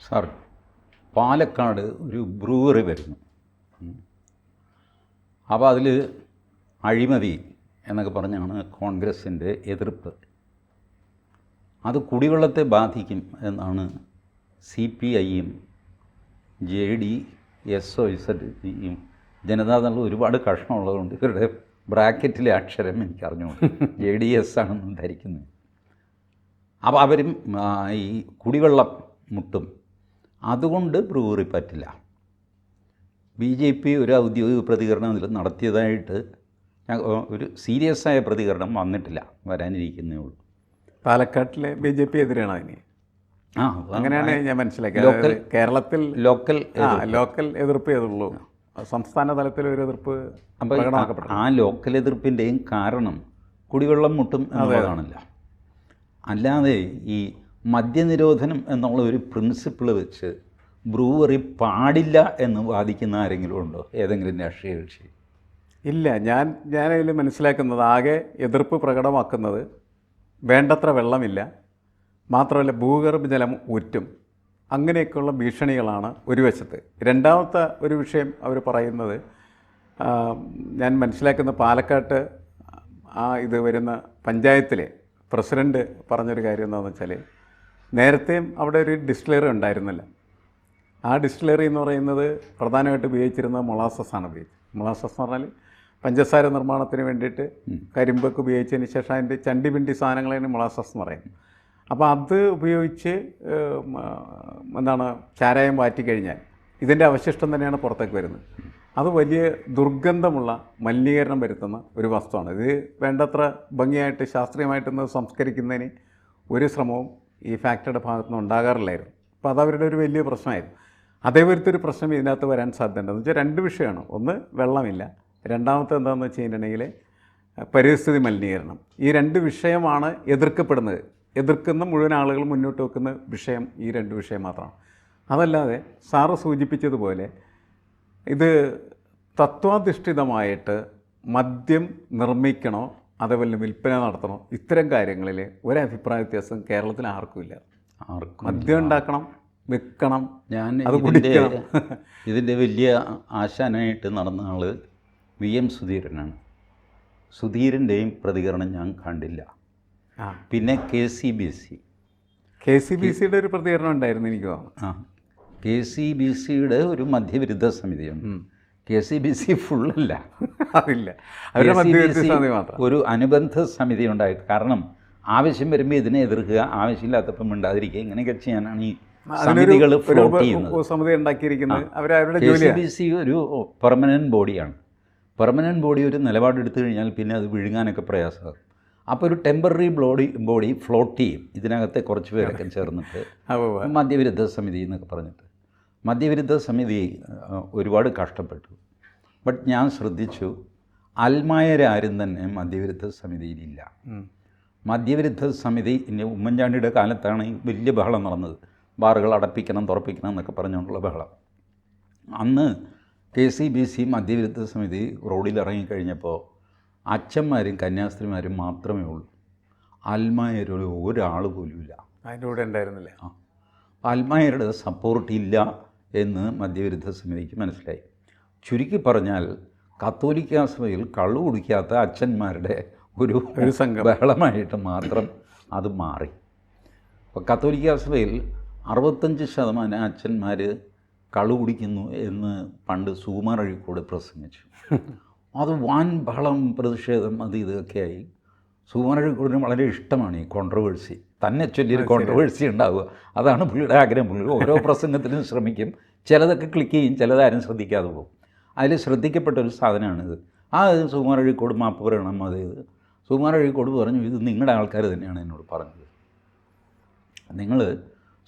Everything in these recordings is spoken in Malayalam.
സാർ, പാലക്കാട് ഒരു ബ്രൂവറി വരുന്നു. അപ്പോൾ അതിൽ അഴിമതി എന്നൊക്കെ പറഞ്ഞാണ് കോൺഗ്രസിൻ്റെ എതിർപ്പ്. അത് കുടിവെള്ളത്തെ ബാധിക്കും എന്നാണ് CPIയും JDSOZയും ജനതാദളും ഒരുപാട് കഷ്ണമുള്ളതുകൊണ്ട് ഇവരുടെ ബ്രാക്കറ്റിലെ അക്ഷരം എനിക്കറിഞ്ഞുകൊണ്ട് JDS ആണെന്ന് ധരിക്കുന്നത്. അപ്പോൾ അവരും ഈ കുടിവെള്ളം മുട്ടും, അതുകൊണ്ട് ബ്രൂവറി പറ്റില്ല. BJP ഒരു ഔദ്യോഗിക പ്രതികരണം ഇതിൽ നടത്തിയതായിട്ട് ഒരു സീരിയസ് ആയ പ്രതികരണം വന്നിട്ടില്ല, വരാനിരിക്കുന്നേ ഉള്ളൂ. പാലക്കാട്ടിലെ BJP എതിരാണ് അതിന്. അങ്ങനെയാണ് ഞാൻ മനസ്സിലാക്കിയത്. കേരളത്തിൽ ലോക്കൽ എതിർപ്പ് ഏതുള്ളൂ, സംസ്ഥാന തലത്തിൽ ഒരു എതിർപ്പ്. അപ്പോൾ ആ ലോക്കൽ എതിർപ്പിൻ്റെയും കാരണം കുടിവെള്ളം മുട്ടും എന്നുള്ളതാണല്ലോ. അല്ലാതെ ഈ മദ്യനിരോധനം എന്നുള്ള ഒരു പ്രിൻസിപ്പിൾ വെച്ച് ബ്രൂവറി പാടില്ല എന്ന് വാദിക്കുന്ന ആരെങ്കിലും ഉണ്ടോ, ഏതെങ്കിലും രാഷ്ട്രീയ കക്ഷി? ഇല്ല. ഞാനതിൽ മനസ്സിലാക്കുന്നത് ആകെ എതിർപ്പ് പ്രകടമാക്കുന്നത് വേണ്ടത്ര വെള്ളമില്ല, മാത്രമല്ല ഭൂഗർഭജലം ഊറ്റും, അങ്ങനെയൊക്കെയുള്ള ഭീഷണികളാണ് ഒരു വശത്ത്. രണ്ടാമത്തെ ഒരു വിഷയം അവർ പറയുന്നത്, ഞാൻ മനസ്സിലാക്കുന്ന പാലക്കാട്ട് ഇത് വരുന്ന പഞ്ചായത്തിലെ പ്രസിഡൻറ്റ് പറഞ്ഞൊരു കാര്യം എന്താണെന്ന് വെച്ചാൽ, നേരത്തെയും അവിടെ ഒരു ഡിസ്റ്റിലറി ഉണ്ടായിരുന്നില്ല. ആ ഡിസ്റ്റിലറി എന്ന് പറയുന്നത് പ്രധാനമായിട്ട് ഉപയോഗിച്ചിരുന്നത് മൊളാസസാണ് ഉപയോഗിച്ചത്. മൊളാസസ് എന്ന് പറഞ്ഞാൽ പഞ്ചസാര നിർമ്മാണത്തിന് വേണ്ടിയിട്ട് കരിമ്പൊക്കെ ഉപയോഗിച്ചതിന് ശേഷം അതിൻ്റെ ചണ്ടിപിണ്ടി സാധനങ്ങളാണ് മൊളാസസ് എന്ന് പറയുന്നത്. അപ്പോൾ അത് ഉപയോഗിച്ച് ചാരായം വാറ്റിക്കഴിഞ്ഞാൽ ഇതിൻ്റെ അവശിഷ്ടം തന്നെയാണ് പുറത്തേക്ക് വരുന്നത്. അത് വലിയ ദുർഗന്ധമുള്ള മലിനീകരണം വരുത്തുന്ന ഒരു വസ്തുവാണ്. ഇത് വേണ്ടത്ര ഭംഗിയായിട്ട് ശാസ്ത്രീയമായിട്ടൊന്ന് സംസ്കരിക്കുന്നതിന് ഒരു ശ്രമവും ഈ ഫാക്ടറിയുടെ ഭാഗത്തുനിന്ന് ഉണ്ടാകാറില്ലായിരുന്നു. അപ്പോൾ അതവരുടെ ഒരു വലിയ പ്രശ്നമായിരുന്നു. അതേപോലത്തെ ഒരു പ്രശ്നം ഇതിനകത്ത് വരാൻ സാധ്യതയുണ്ടെന്ന് വെച്ചാൽ രണ്ട് വിഷയമാണ്. ഒന്ന് വെള്ളമില്ല, രണ്ടാമത്തെ എന്താണെന്ന് വെച്ച് കഴിഞ്ഞിട്ടുണ്ടെങ്കിൽ പരിസ്ഥിതി മലിനീകരണം. ഈ രണ്ട് വിഷയമാണ് എതിർക്കപ്പെടുന്നത്. എതിർക്കുന്ന മുഴുവൻ ആളുകൾ മുന്നോട്ട് വെക്കുന്ന വിഷയം ഈ രണ്ട് വിഷയം മാത്രമാണ്. അതല്ലാതെ സാറ് സൂചിപ്പിച്ചതുപോലെ ഇത് തത്വാധിഷ്ഠിതമായിട്ട് മദ്യം നിർമ്മിക്കണോ അതേപോലെ വിൽപ്പന നടത്തണോ, ഇത്തരം കാര്യങ്ങളിൽ ഒരഭിപ്രായ വ്യത്യാസം കേരളത്തിൽ ആർക്കുമില്ല. മദ്യം ഉണ്ടാക്കണം, വിൽക്കണം, ഞാൻ അത് കുടിക്കണം. ഇതിൻ്റെ വലിയ ആശാനായിട്ട് നടന്ന ആൾ VM സുധീരനാണ്. സുധീരൻ്റെയും പ്രതികരണം ഞാൻ കണ്ടില്ല. പിന്നെ KCBCയുടെ ഒരു പ്രതികരണം ഉണ്ടായിരുന്നു എനിക്ക് തോന്നുന്നു. KCBCയുടെ ഒരു മധ്യവിരുദ്ധ സമിതിയുണ്ട്. KCBC ഫുള്ളല്ല, അതില്ല, അവരുടെ മധ്യവിരുദ്ധ സമിതി മാത്രം. ഒരു അനുബന്ധ സമിതി ഉണ്ടായി. കാരണം ആവശ്യം വരുമ്പോൾ ഇതിനെ എതിർക്കുക, ആവശ്യമില്ലാത്തപ്പം മിണ്ടാതിരിക്കുക, ഇങ്ങനെയൊക്കെ ചെയ്യാനാണ് ഈ സമിതികൾ ഫ്ലോട്ട് ചെയ്യുന്നത്. സമിതി ഉണ്ടാക്കിയിരിക്കുന്നത് അവരുടെ KCBC ഒരു പെർമനൻറ്റ് ബോഡിയാണ്. പെർമനൻറ്റ് ബോഡി ഒരു നിലപാടെടുത്തു കഴിഞ്ഞാൽ പിന്നെ അത് വിഴുങ്ങാനൊക്കെ പ്രയാസമാകും. അപ്പോൾ ഒരു ടെമ്പററി ബോഡി ഫ്ലോട്ട് ചെയ്യും ഇതിനകത്തെ കുറച്ച് പേരൊക്കെ ചേർന്നിട്ട്, മദ്യവിരുദ്ധ സമിതി എന്നൊക്കെ പറഞ്ഞിട്ട്. മദ്യവിരുദ്ധ സമിതി ഒരുപാട് കഷ്ടപ്പെട്ടു. ബട്ട് ഞാൻ ശ്രദ്ധിച്ചു, അൽമായരാരും തന്നെ മദ്യവിരുദ്ധ സമിതിയിലില്ല. മദ്യവിരുദ്ധ സമിതി ഉമ്മൻചാണ്ടിയുടെ കാലത്താണ് ഈ വലിയ ബഹളം നടന്നത്. ബാറുകൾ അടപ്പിക്കണം, തുറപ്പിക്കണം എന്നൊക്കെ പറഞ്ഞുകൊണ്ടുള്ള ബഹളം. അന്ന് KCBC മദ്യവിരുദ്ധ സമിതി റോഡിലിറങ്ങിക്കഴിഞ്ഞപ്പോൾ അച്ഛന്മാരും കന്യാസ്ത്രീമാരും മാത്രമേ ഉള്ളൂ. അൽമായരുടെ ഒരാൾ പോലുമില്ല അതിൻ്റെ കൂടെ ഉണ്ടായിരുന്നില്ല. അൽമായരുടെ സപ്പോർട്ട് ഇല്ല എന്ന് മദ്യവിരുദ്ധ സമിതിക്ക് മനസ്സിലായി. ചുരുക്കി പറഞ്ഞാൽ കത്തോലിക്ക സഭയിൽ കള്ളു കുടിക്കാത്ത അച്ഛന്മാരുടെ ഒരു ബഹളമായിട്ട് മാത്രം അത് മാറി. അപ്പോൾ കത്തോലിക്ക സഭയിൽ 65% അച്ഛന്മാർ കള്ളു കുടിക്കുന്നു എന്ന് പണ്ട് സുകുമാർ അഴീക്കോട് പ്രസംഗിച്ചു. അത് വൻ ബഹളം, പ്രതിഷേധം, അത് ഇതൊക്കെയായി. സുകുമാർ അഴീക്കോടിന് വളരെ ഇഷ്ടമാണ് ഈ കോൺട്രവേഴ്സി, തന്നെ ചൊല്ലിയൊരു കോൺട്രവേഴ്സി ഉണ്ടാവുക. അതാണ് പുള്ളിയുടെ ആഗ്രഹം. പുള്ളി ഓരോ പ്രസംഗത്തിലും ശ്രമിക്കും. ചിലതൊക്കെ ക്ലിക്ക് ചെയ്യും, ചിലതാരും ശ്രദ്ധിക്കാതെ പോകും. അതിൽ ശ്രദ്ധിക്കപ്പെട്ടൊരു സാധനമാണിത്. സുകുമാർ അഴീക്കോട് മാപ്പ് പറയണം. അതായത് സുകുമാർ അഴീക്കോട് പറഞ്ഞു, ഇത് നിങ്ങളുടെ ആൾക്കാർ തന്നെയാണ് എന്നോട് പറഞ്ഞത്.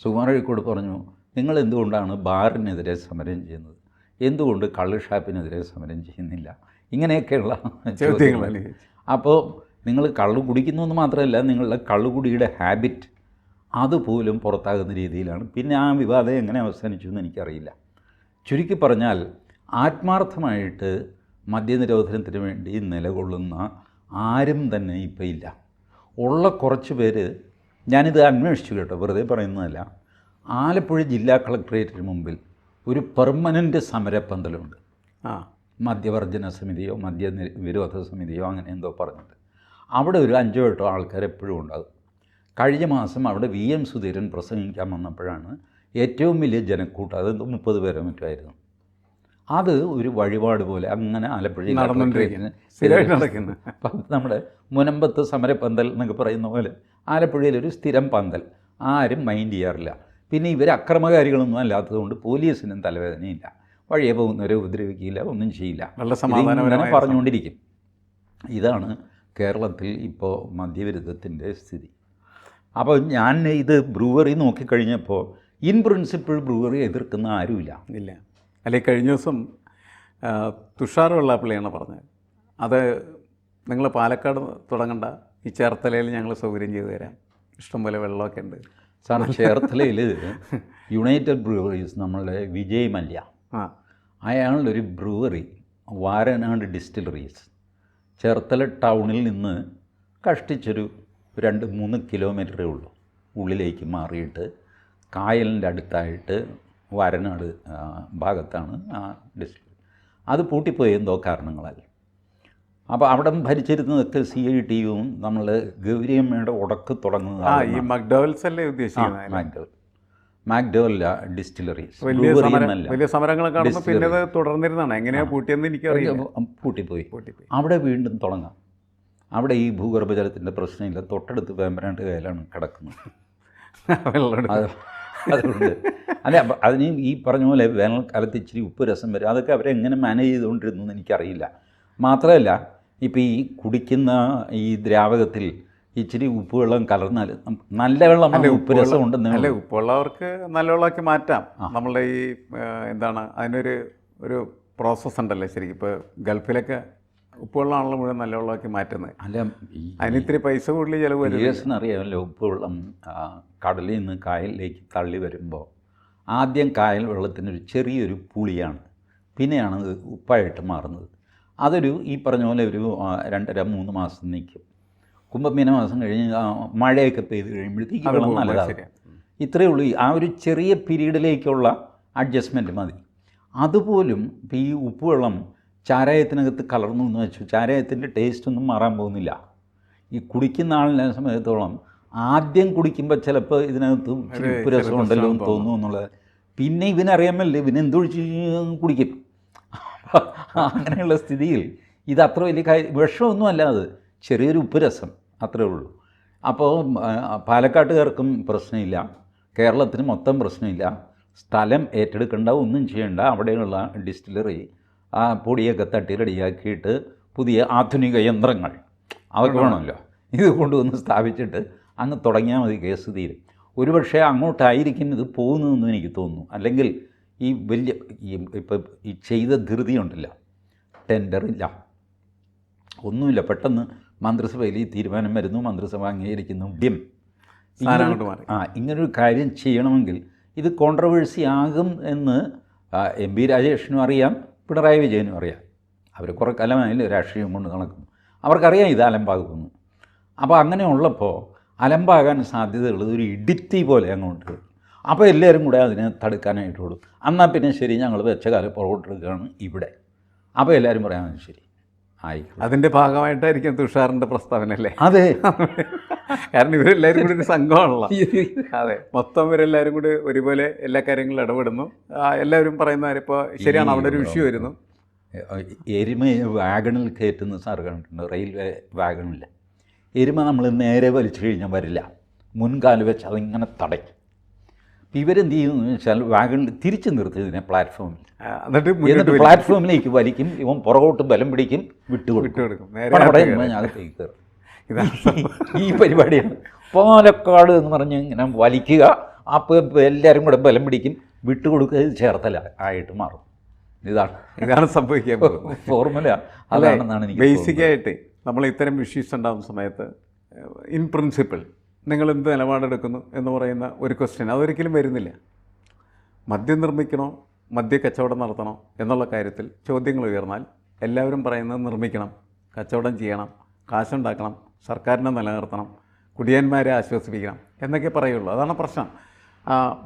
സുകുമാർ അഴീക്കോട് പറഞ്ഞു, നിങ്ങൾ എന്തുകൊണ്ടാണ് ബാറിനെതിരെ സമരം ചെയ്യുന്നത്, എന്തുകൊണ്ട് കള്ള് ഷാപ്പിനെതിരെ സമരം ചെയ്യുന്നില്ല, ഇങ്ങനെയൊക്കെയുള്ള ചോദ്യങ്ങൾ. അപ്പോൾ നിങ്ങൾ കള്ളു കുടിക്കുന്നു എന്ന് മാത്രമല്ല, നിങ്ങളുടെ കള്ളുകുടിയുടെ ഹാബിറ്റ് അതുപോലും പുറത്താകുന്ന രീതിയിലാണ്. പിന്നെ ആ വിവാദം എങ്ങനെ അവസാനിച്ചു എന്ന് എനിക്കറിയില്ല. ചുരുക്കി പറഞ്ഞാൽ ആത്മാർത്ഥമായിട്ട് മദ്യനിരോധനത്തിന് വേണ്ടി നിലകൊള്ളുന്ന ആരും തന്നെ ഇപ്പോൾ ഇല്ല. ഉള്ള കുറച്ച് പേര്, ഞാനിത് അന്വേഷിച്ചു കേട്ടോ, വെറുതെ പറയുന്നതല്ല, ആലപ്പുഴ ജില്ലാ കളക്ടറേറ്റിന് മുമ്പിൽ ഒരു പെർമനൻ്റ് സമരപ്പന്തലുണ്ട്. ആ മദ്യവർജന സമിതിയോ വിരോധ സമിതിയോ അങ്ങനെ എന്തോ പറഞ്ഞിട്ട് അവിടെ ഒരു 5-8 ആൾക്കാർ എപ്പോഴും ഉണ്ടാകും. കഴിഞ്ഞ മാസം അവിടെ VM സുധീരൻ പ്രസംഗിക്കാൻ വന്നപ്പോഴാണ് ഏറ്റവും വലിയ ജനക്കൂട്ടം, അത് 30 പേരോ മറ്റോ ആയിരുന്നു. അത് ഒരു വഴിപാട് പോലെ അങ്ങനെ ആലപ്പുഴയിൽ നടക്കുന്നു. നമ്മുടെ മുനമ്പത്ത് സമരപ്പന്തൽ എന്നൊക്കെ പറയുന്ന പോലെ ആലപ്പുഴയിലൊരു സ്ഥിരം പന്തൽ, ആരും മൈൻഡ് ചെയ്യാറില്ല. പിന്നെ ഇവർ അക്രമകാരികളൊന്നും അല്ലാത്തതുകൊണ്ട് പോലീസിനും തലവേദനയില്ല, വഴിയെ പോകുന്നവരെ ഉപദ്രവിക്കില്ല, ഒന്നും ചെയ്യില്ല, ഇങ്ങനെ പറഞ്ഞുകൊണ്ടിരിക്കും. ഇതാണ് കേരളത്തിൽ ഇപ്പോൾ മദ്യവിരുദ്ധത്തിൻ്റെ സ്ഥിതി. അപ്പോൾ ഞാൻ ഇത് ബ്രൂവറി നോക്കിക്കഴിഞ്ഞപ്പോൾ ഇൻ പ്രിൻസിപ്പിൾ ബ്രൂവറി എതിർക്കുന്ന ആരുമില്ല. ഇല്ല. അല്ലെ, കഴിഞ്ഞ ദിവസം തുഷാർ വെള്ളാപ്പള്ളിയാണ് പറഞ്ഞത്, അത് നിങ്ങൾ പാലക്കാട് തുടങ്ങണ്ട, ഈ ചേർത്തലയിൽ ഞങ്ങൾ സൗകര്യം ചെയ്തു തരാം, ഇഷ്ടംപോലെ വെള്ളമൊക്കെ ഉണ്ട്. സാർ, ചേർത്തലയിൽ യുണൈറ്റഡ് ബ്രൂവറീസ് നമ്മളുടെ വിജയ് മല്യ, അയാളുടെ ഒരു ബ്രൂവറി വാരനാട് ഡിസ്റ്റിലറീസ് ചേർത്തല ടൗണിൽ നിന്ന് കഷ്ടിച്ചൊരു 2-3 കിലോമീറ്ററേ ഉള്ളൂ ഉള്ളിലേക്ക് മാറിയിട്ട് കായലിൻ്റെ അടുത്തായിട്ട് വാരനാട് ഭാഗത്താണ് ആ ഡിസ്റ്റിലറി. അത് പൂട്ടിപ്പോയി എന്തോ കാരണങ്ങളാൽ. അപ്പോൾ അവിടെ ഭരിച്ചിരുന്നതൊക്കെ CITയും നമ്മൾ ഗൗരിയമ്മയുടെ ഉടക്ക് തുടങ്ങുന്നതാണ്. ഈ മക്ഡോവൽസ് അല്ലേ ഉദ്ദേശിക്കുന്നത്? മാക്ഡോവൽ ഡിസ്റ്റിലറീസ് വലിയ സമരങ്ങളൊക്കെ പിന്നെ അത് തുടർന്നിരുന്നതാണ്. എങ്ങനെയാണ് പൂട്ടിയെന്ന് എനിക്കറിയാം. പൂട്ടിപ്പോയി. അവിടെ വീണ്ടും തുടങ്ങാം. അവിടെ ഈ ഭൂഗർഭജലത്തിൻ്റെ പ്രശ്നമില്ല, തൊട്ടടുത്ത് വേമ്പനാട്ട് കായലാണ് കിടക്കുന്നത്. അതുകൊണ്ട് അല്ല, അതിന് ഈ പറഞ്ഞ പോലെ വേനൽക്കാലത്ത് ഇച്ചിരി ഉപ്പ് രസം വരും. അതൊക്കെ അവരെങ്ങനെ മാനേജ് ചെയ്തുകൊണ്ടിരുന്നു എന്ന് എനിക്കറിയില്ല. മാത്രമല്ല, ഇപ്പോൾ ഈ കുടിക്കുന്ന ഈ ദ്രാവകത്തിൽ ഇച്ചിരി ഉപ്പുവെള്ളം കലർന്നാൽ നല്ല വെള്ളം ഉപ്പ് രസം ഉണ്ടെന്ന്. അല്ലെ, ഉപ്പുള്ളവർക്ക് നല്ല വെള്ളമാക്കി മാറ്റാം. നമ്മളുടെ ഈ എന്താണ് ഒരു പ്രോസസ്സ് ഉണ്ടല്ലോ ശരിക്കും. ഇപ്പോൾ ഗൾഫിലൊക്കെ ഉപ്പുവെള്ളമാണല്ലോ മുഴുവൻ നല്ല വെള്ളമാക്കി മാറ്റുന്നത്. അല്ല, അതിന് ഇത്തിരി പൈസ കൂടുതൽ ചിലവ് വരും. അറിയാമല്ലോ, ഉപ്പുവെള്ളം കടലിൽ നിന്ന് കായലിലേക്ക് തള്ളി വരുമ്പോൾ ആദ്യം കായൽ വെള്ളത്തിനൊരു ചെറിയൊരു പുളിയാണ്, പിന്നെയാണ് അത് ഉപ്പായിട്ട് മാറുന്നത്. അതൊരു ഈ പറഞ്ഞ പോലെ ഒരു 2.5-3 മാസം നിൽക്കും. കുംഭമീന മാസം കഴിഞ്ഞ് മഴയൊക്കെ പെയ്ത് കഴിയുമ്പോഴത്തേക്ക് വെള്ളം നല്ലതാണ്. ഇത്രയേ ഉള്ളൂ. ആ ഒരു ചെറിയ പീരീഡിലേക്കുള്ള അഡ്ജസ്റ്റ്മെൻറ്റ് മതി. അതുപോലും ഇപ്പോൾ ഈ ഉപ്പുവെള്ളം ചാരായത്തിനകത്ത് കലർന്നു എന്ന് വെച്ചു, ചാരായത്തിൻ്റെ ടേസ്റ്റൊന്നും മാറാൻ പോകുന്നില്ല. ഈ കുടിക്കുന്ന ആളിനെ സമയത്തോളം ആദ്യം കുടിക്കുമ്പോൾ ചിലപ്പോൾ ഇതിനകത്ത് ഉപ്പ് രസമുണ്ടല്ലോ എന്ന് തോന്നുന്നു എന്നുള്ളത്. പിന്നെ ഇവനറിയാമല്ലേ, ഇവനെന്തൊഴിച്ച് കുടിക്കും. അങ്ങനെയുള്ള സ്ഥിതിയിൽ ഇത് അത്ര വലിയ വിഷമൊന്നും അല്ല, അത് ചെറിയൊരു ഉപ്പ് രസം അത്രേ ഉള്ളൂ. അപ്പോൾ പാലക്കാട്ടുകാർക്കും പ്രശ്നമില്ല, കേരളത്തിന് മൊത്തം പ്രശ്നമില്ല. സ്ഥലം ഏറ്റെടുക്കേണ്ട, ഒന്നും ചെയ്യേണ്ട. അവിടെയുള്ള ഡിസ്റ്റിലറി ആ പൊടിയൊക്കെ തട്ടി റെഡിയാക്കിയിട്ട് പുതിയ ആധുനിക യന്ത്രങ്ങൾ അതൊക്കെ വേണമല്ലോ, ഇത് കൊണ്ടുവന്ന് സ്ഥാപിച്ചിട്ട് അങ്ങ് തുടങ്ങിയാൽ മതി, കേസ് തീരും. ഒരുപക്ഷെ അങ്ങോട്ടായിരിക്കും ഇത് പോകുന്നതെന്ന് എനിക്ക് തോന്നുന്നു. അല്ലെങ്കിൽ ഈ വലിയ ഇപ്പം ഈ ചെയ്ത ധൃതി ഉണ്ടല്ലോ, ടെൻഡറില്ല, ഒന്നുമില്ല, പെട്ടെന്ന് മന്ത്രിസഭയിൽ ഈ തീരുമാനം വരുന്നു, മന്ത്രിസഭ അംഗീകരിക്കുന്നു, ഇങ്ങനൊരു കാര്യം ചെയ്യണമെങ്കിൽ ഇത് കോൺട്രവേഴ്സി ആകും എന്ന് MP രാജേഷിനും അറിയാം, പിണറായി വിജയനും അറിയാം. അവർ കുറേ കാലമായാലും രാഷ്ട്രീയം കൊണ്ട് നടക്കുന്നു, അവർക്കറിയാം ഇത് അലമ്പാകുമെന്ന്. അപ്പോൾ അങ്ങനെ ഉള്ളപ്പോൾ അലമ്പാകാൻ സാധ്യതയുള്ളത് ഒരു ഇടിത്തി പോലെ അങ്ങോട്ട്. അപ്പോൾ എല്ലാവരും കൂടെ അതിനെ തടുക്കാനായിട്ടുള്ളൂ. എന്നാൽ പിന്നെ ശരി, ഞങ്ങൾ വെച്ച കാലം പുറകോട്ടെടുക്കുകയാണ് ഇവിടെ. അപ്പോൾ എല്ലാവരും പറയാൻ ശരി ആയി. അതിൻ്റെ ഭാഗമായിട്ടായിരിക്കും തുഷാറിൻ്റെ പ്രസ്താവന അല്ലേ? അതെ, കാരണം ഇവരെല്ലാവരും കൂടി ഒരു സംഘമാണല്ലോ. അതെ, മൊത്തം ഇവരെല്ലാവരും കൂടി ഒരുപോലെ എല്ലാ കാര്യങ്ങളിലും ഇടപെടുന്നു. എല്ലാവരും പറയുന്ന ഇപ്പോൾ ശരിയാണ്, അവിടെ ഒരു ഇഷ്യൂ വരുന്നു. എരുമ വാഗണിൽ കയറ്റുന്ന സാർ കണ്ടിട്ടുണ്ട്, റെയിൽവേ വാഗണിൽ. എരുമ നമ്മൾ നേരെ വലിച്ചു കഴിഞ്ഞാൽ വരില്ല, മുൻകാല് വെച്ച് അതിങ്ങനെ തടയും. ഇവരെന്ത് ചെയ്യുമെന്ന് വെച്ചാൽ വാഗണിൽ തിരിച്ചു നിർത്തി ഇതിനെ പ്ലാറ്റ്ഫോമിൽ, എന്നിട്ട് പ്ലാറ്റ്ഫോമിലേക്ക് വലിക്കും. ഇവൻ പുറകോട്ട് ബലം പിടിക്കും, വിട്ടുകൊടുക്കും, അകത്തേക്ക് കയറും. ഈ പരിപാടിയാണ് പാലക്കാട് എന്ന് പറഞ്ഞ് ഇങ്ങനെ വലിക്കുക. അപ്പോൾ എല്ലാവരും കൂടെ ബലം പിടിക്കും, വിട്ടുകൊടുക്കുക, ചേർത്തല ആയിട്ട് മാറും. ഇതാണ് സംഭവിക്കാൻ പോകുന്നത്. ഫോർമുല അതാണെന്നാണ് എനിക്ക് ബേസിക്കായിട്ട്. നമ്മൾ ഇത്തരം ഇഷ്യൂസ് ഉണ്ടാകുന്ന സമയത്ത് ഇൻ പ്രിൻസിപ്പിൾ നിങ്ങൾ എന്ത് നിലപാടെടുക്കുന്നു എന്ന് പറയുന്ന ഒരു ക്വസ്റ്റ്യൻ അതൊരിക്കലും വരുന്നില്ല. മദ്യം നിർമ്മിക്കണോ, മദ്യ കച്ചവടം നടത്തണോ എന്നുള്ള കാര്യത്തിൽ ചോദ്യങ്ങൾ ഉയർന്നാൽ എല്ലാവരും പറയുന്നത് നിർമ്മിക്കണം, കച്ചവടം ചെയ്യണം, കാശുണ്ടാക്കണം, സർക്കാരിനെ നിലനിർത്തണം, കുടിയന്മാരെ ആശ്വസിപ്പിക്കണം എന്നൊക്കെ പറയുള്ളൂ. അതാണ് പ്രശ്നം.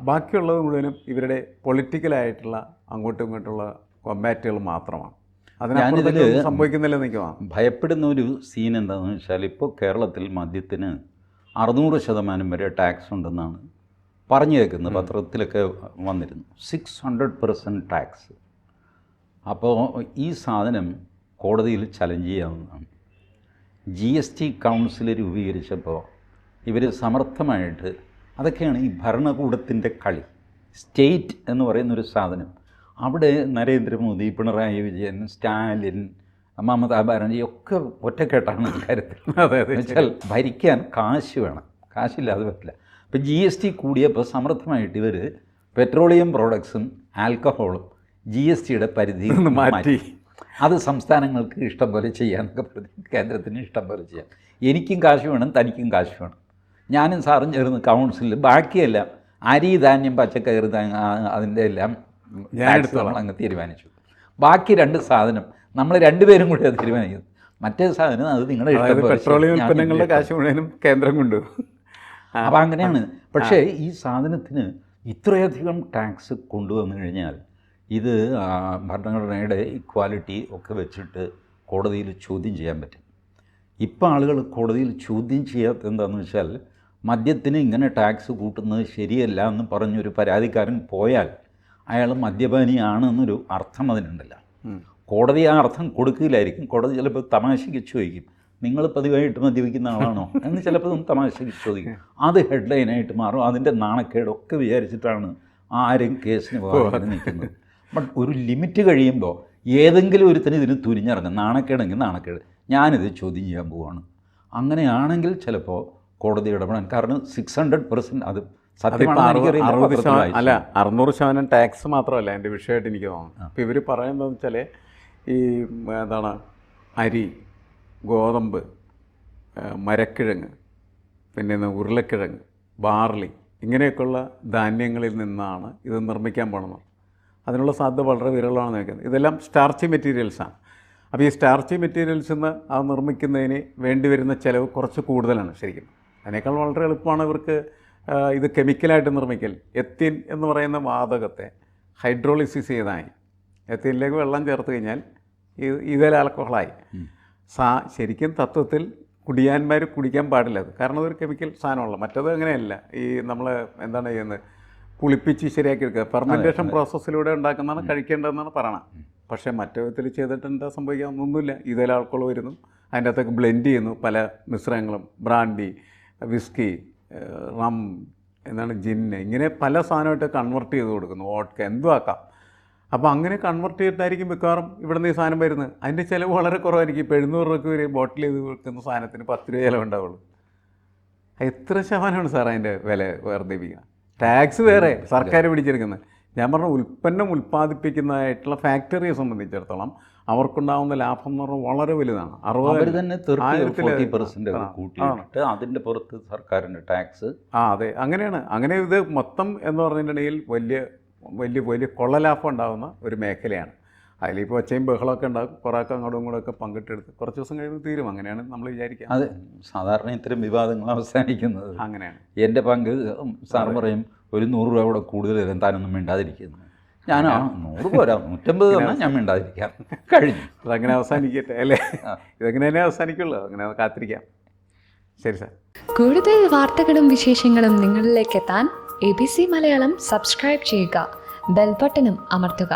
ബാക്കിയുള്ളത് മുഴുവനും ഇവരുടെ പൊളിറ്റിക്കലായിട്ടുള്ള അങ്ങോട്ടും ഇങ്ങോട്ടുള്ള കൊമ്പാറ്റുകൾ മാത്രമാണ്. അതിനകത്ത് സംഭവിക്കുന്നില്ലെന്ന് എനിക്ക് തോന്നുന്നു. ഭയപ്പെടുന്ന ഒരു സീൻ എന്താണെന്ന് വെച്ചാൽ, ഇപ്പോൾ കേരളത്തിൽ മദ്യത്തിന് 600% വരെ ടാക്സ് ഉണ്ടെന്നാണ് പറഞ്ഞു കേൾക്കുന്നത്. പത്രത്തിലൊക്കെ വന്നിരുന്നു. 600% ടാക്സ്. അപ്പോൾ ഈ സാധനം കോടതിയിൽ ചലഞ്ച് ചെയ്യാവുന്നതാണ്. GST കൗൺസിൽ രൂപീകരിച്ചപ്പോൾ ഇവർ സമർത്ഥമായിട്ട്, അതൊക്കെയാണ് ഈ ഭരണകൂടത്തിൻ്റെ കളി. സ്റ്റേറ്റ് എന്ന് പറയുന്നൊരു സാധനം, അവിടെ നരേന്ദ്രമോദി, പിണറായി വിജയൻ, സ്റ്റാലിൻ, മമതാ ബാനർജി ഒക്കെ ഒറ്റക്കെട്ടാണ് ഇക്കാര്യത്തിൽ. വെച്ചാൽ ഭരിക്കാൻ കാശ് വേണം, കാശില്ലാതെ പറ്റില്ല. ഇപ്പോൾ GST കൂടിയപ്പോൾ സമർത്ഥമായിട്ട് ഇവർ പെട്രോളിയം പ്രോഡക്ട്സും ആൽക്കഹോളും GSTയുടെ പരിധിയിൽ നിന്ന് മാറ്റി. അത് സംസ്ഥാനങ്ങൾക്ക് ഇഷ്ടം പോലെ ചെയ്യാമെന്നൊക്കെ പറഞ്ഞ് കേന്ദ്രത്തിന് ഇഷ്ടം പോലെ ചെയ്യാം. എനിക്കും കാശ് വേണം, തനിക്കും കാശ് വേണം. ഞാനും സാറും ചേർന്ന് കൗൺസിലിൽ ബാക്കിയെല്ലാം അരി, ധാന്യം, പച്ചക്കറി, അതിൻ്റെ എല്ലാം നമ്മൾ അങ്ങ് തീരുമാനിച്ചു. ബാക്കി 2 സാധനം നമ്മൾ 2 പേരും കൂടി അത് തീരുമാനിക്കുന്നത്. മറ്റേ സാധനം അത് നിങ്ങളുടെ ഇഷ്ടം. പെട്രോളിയം ഉൽപ്പന്നങ്ങളുടെ കാശ് മുഴുവനും കേന്ദ്രം കൊണ്ടുപോകും. അപ്പോൾ അങ്ങനെയാണ്. പക്ഷേ ഈ സാധനത്തിന് ഇത്രയധികം ടാക്സ് കൊണ്ടുവന്നു കഴിഞ്ഞാൽ ഇത് ഭരണഘടനയുടെ ഇക്വാലിറ്റി ഒക്കെ വെച്ചിട്ട് കോടതിയിൽ ചോദ്യം ചെയ്യാൻ പറ്റും. ഇപ്പോൾ ആളുകൾ കോടതിയിൽ ചോദ്യം ചെയ്യാത്ത എന്താണെന്ന് വെച്ചാൽ, മദ്യത്തിന് ഇങ്ങനെ ടാക്സ് കൂട്ടുന്നത് ശരിയല്ല എന്ന് പറഞ്ഞൊരു പരാതിക്കാരൻ പോയാൽ അയാൾ മദ്യപാനിയാണെന്നൊരു അർത്ഥം അതിനുണ്ടല്ല. കോടതി ആ അർത്ഥം കൊടുക്കില്ലായിരിക്കും. കോടതി ചിലപ്പോൾ തമാശയ്ക്ക് ചോദിക്കും, നിങ്ങൾ പതിവായിട്ട് മദ്യപിക്കുന്ന ആളാണോ എന്ന് ചിലപ്പോൾ തമാശയ്ക്ക് ചോദിക്കും. അത് ഹെഡ്ലൈനായിട്ട് മാറും. അതിൻ്റെ നാണക്കേടൊക്കെ വിചാരിച്ചിട്ടാണ് ആരും കേസിന് പോകാൻ നിൽക്കുന്നത്. ബട്ട് ഒരു ലിമിറ്റ് കഴിയുമ്പോൾ ഏതെങ്കിലും ഒരുത്തിന് ഇതിന് തുനിഞ്ഞിറങ്ങും. നാണക്കേടെങ്കിൽ നാണക്കേട്, ഞാനിത് ചോദ്യം ചെയ്യാൻ പോവുകയാണ്. അങ്ങനെയാണെങ്കിൽ ചിലപ്പോൾ കോടതി ഇടപെടാൻ. കാരണം 600% അത് സത്യമാണ്. അല്ല, 600% ടാക്സ് മാത്രമല്ല എൻ്റെ വിഷയമായിട്ട് എനിക്ക് തോന്നുന്നു. അപ്പോൾ ഇവർ പറയുന്നതെന്ന് വെച്ചാൽ ഈ എന്താണ്, അരി, ഗോതമ്പ്, മരക്കിഴങ്ങ്, പിന്നെ ഉരുളക്കിഴങ്ങ്, ബാർലി, ഇങ്ങനെയൊക്കെയുള്ള ധാന്യങ്ങളിൽ നിന്നാണ് ഇത് നിർമ്മിക്കാൻ പോകുന്നത്. അതിനുള്ള സാധ്യത വളരെ വിരളമാണെന്ന് നിൽക്കുന്നത്. ഇതെല്ലാം സ്റ്റാർച്ചി മെറ്റീരിയൽസാണ്. അപ്പോൾ ഈ സ്റ്റാർച്ചി മെറ്റീരിയൽസിൽ നിന്ന് അത് നിർമ്മിക്കുന്നതിന് വേണ്ടി വരുന്ന ചിലവ് കുറച്ച് കൂടുതലാണ് ശരിക്കും. അതിനേക്കാൾ വളരെ എളുപ്പമാണ് ഇവർക്ക് ഇത് കെമിക്കലായിട്ട് നിർമ്മിക്കൽ. എത്തീൻ എന്ന് പറയുന്ന വാതകത്തെ ഹൈഡ്രോളിസിസ് ചെയ്താൽ, എത്തീനിലേക്ക് വെള്ളം ചേർത്ത് കഴിഞ്ഞാൽ ഇതേ ആൽക്കഹോളായി. ശരിക്കും തത്വത്തിൽ കുടിയാന്മാർ കുടിക്കാൻ പാടില്ല അത്. കാരണം അതൊരു കെമിക്കൽ സാധനമുള്ള. മറ്റത് അങ്ങനെയല്ല. ഈ നമ്മൾ എന്താണ് ചെയ്യുന്നത്, പുളിപ്പിച്ച് ശരിയാക്കി എടുക്കുക, ഫെർമെൻറ്റേഷൻ പ്രോസസ്സിലൂടെ ഉണ്ടാക്കുന്നതാണ് കഴിക്കേണ്ടതെന്നാണ് പറയണം. പക്ഷേ മറ്റു വിധത്തിൽ ചെയ്തിട്ട് എന്താ സംഭവിക്കാമെന്നൊന്നുമില്ല. ഇതേ ആൾക്കോൾ വരുന്നു, അതിൻ്റെ അകത്തൊക്കെ ബ്ലെൻഡ് ചെയ്യുന്നു പല മിശ്രങ്ങളും, ബ്രാൻഡി, വിസ്കി, റം, എന്താണ് ജിന്ന്, ഇങ്ങനെ പല സാധനമായിട്ട് കൺവെർട്ട് ചെയ്ത് കൊടുക്കുന്നു. വോഡ്ക, എന്തും ആക്കാം. അപ്പോൾ അങ്ങനെ കൺവെർട്ട് ചെയ്തിട്ടായിരിക്കും മിക്കവാറും ഇവിടുന്ന് ഈ സാധനം വരുന്നത്. അതിൻ്റെ ചിലവ് വളരെ കുറവായിരിക്കും. ഇപ്പോൾ 700 രൂപയ്ക്ക് ഒരു ബോട്ടിൽ ചെയ്ത് കൊടുക്കുന്ന സാധനത്തിന് 10 രൂപ ചിലവുണ്ടാവുള്ളൂ. എത്ര ശതമാനമാണ് സാർ അതിൻ്റെ വില വർദ്ധിപ്പിക്കുക? ടാക്സ് വേറെ സർക്കാർ പിടിച്ചെടുക്കുന്നത്. ഞാൻ പറഞ്ഞ ഉൽപ്പന്നം ഉൽപ്പാദിപ്പിക്കുന്നതായിട്ടുള്ള ഫാക്ടറിയെ സംബന്ധിച്ചിടത്തോളം അവർക്കുണ്ടാകുന്ന ലാഭം എന്ന് പറഞ്ഞാൽ വളരെ വലുതാണ്. 60% കൂട്ടിയിട്ട് അതിൻ്റെ പുറത്ത് സർക്കാരിൻ്റെ ടാക്സ്. അതെ, അങ്ങനെയാണ്. അങ്ങനെ ഇത് മൊത്തം എന്ന് പറഞ്ഞിട്ടുണ്ടെങ്കിൽ വലിയ വലിയ വലിയ കൊള്ളലാഭം ഉണ്ടാകുന്ന ഒരു മേഖലയാണ്. അതിലിപ്പോൾ ഒച്ചയും ബഹളമൊക്കെ ഉണ്ടാകും. കുറേയൊക്കെ അങ്ങോട്ടും ഇങ്ങോട്ടൊക്കെ പങ്കിട്ടെടുത്ത് കുറച്ച് ദിവസം കഴിയുമ്പോൾ തീരും. അങ്ങനെയാണ് നമ്മൾ വിചാരിക്കുക. അതെ, സാധാരണ ഇത്തരം വിവാദങ്ങൾ അവസാനിക്കുന്നത് അങ്ങനെയാണ്. എൻ്റെ പങ്ക് സാർ പറയും ഒരു 100 രൂപ കൂടെ കൂടുതൽ തരാൻ, താനൊന്നും മിണ്ടാതിരിക്കുന്നു. ഞാൻ 100 പോരാ 150 തന്നാൽ ഞാൻ മിണ്ടാതിരിക്കാം. കഴിഞ്ഞു. അതങ്ങനെ അവസാനിക്കട്ടെ അല്ലേ? ഇതെങ്ങനെ തന്നെ അവസാനിക്കുള്ളൂ. അങ്ങനെ കാത്തിരിക്കാം. ശരി സാർ. കൂടുതൽ വാർത്തകളും വിശേഷങ്ങളും നിങ്ങളിലേക്ക് എത്താൻ ABC മലയാളം സബ്സ്ക്രൈബ് ചെയ്യുക, ബെൽ ബട്ടണും അമർത്തുക.